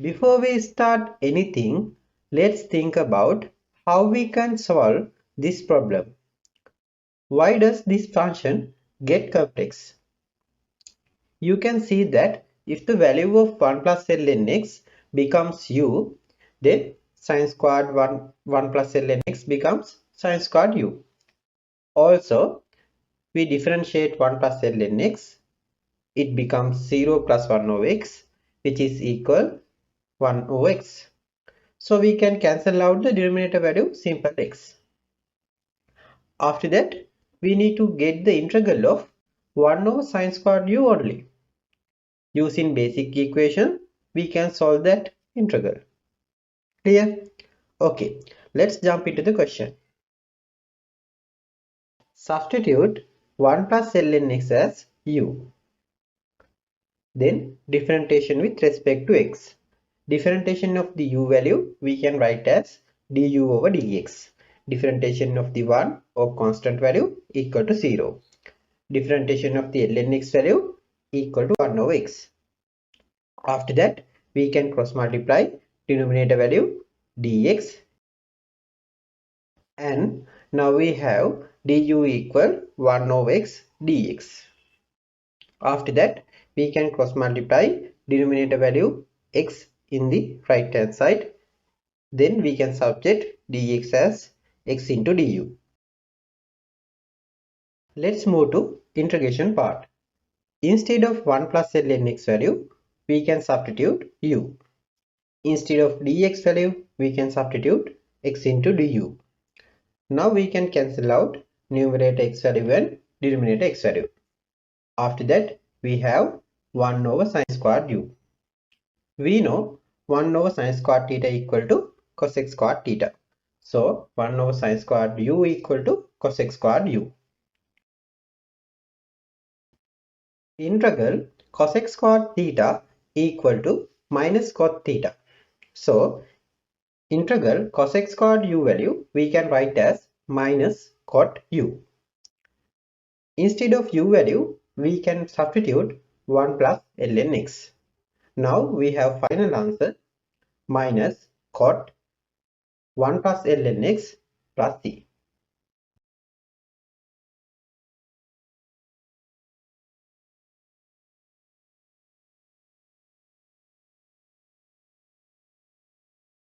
Before we start anything, let's think about how we can solve this problem. Why does this function get complex? You can see that if the value of 1 plus lnx becomes u, then sin squared 1 plus lnx becomes sin squared u. Also, we differentiate 1 plus lnx, it becomes 0 plus 1 over x, which is equal 1 over x. So we can cancel out the denominator value simple x. After that, we need to get the integral of 1 over sin squared u only. Using basic equation, we can solve that integral. Clear? Okay, let's jump into the question. Substitute 1 plus ln x as u. Then differentiation with respect to x. Differentiation of the u value we can write as du over dx. Differentiation of the 1 or constant value equal to 0. Differentiation of the ln x value equal to 1 over x. After that, we can cross multiply denominator value dx, and now we have du equal 1 over x dx. After that, we can cross multiply denominator value x in the right hand side. Then we can substitute dx as x into du. Let's move to integration part. Instead of 1 plus ln x value, we can substitute u. Instead of dx value, we can substitute x into du. Now we can cancel out numerator x value and denominator x value. After that, we have 1 over sin squared u. We know 1 over sin squared theta equal to cos x squared theta. So 1 over sin squared u equal to cos x squared u. Integral cos x squared theta equal to minus cot theta. So integral cos x squared u value we can write as minus cot u. Instead of u value, we can substitute 1 plus ln x. Now we have final answer minus cot 1 plus ln x plus c.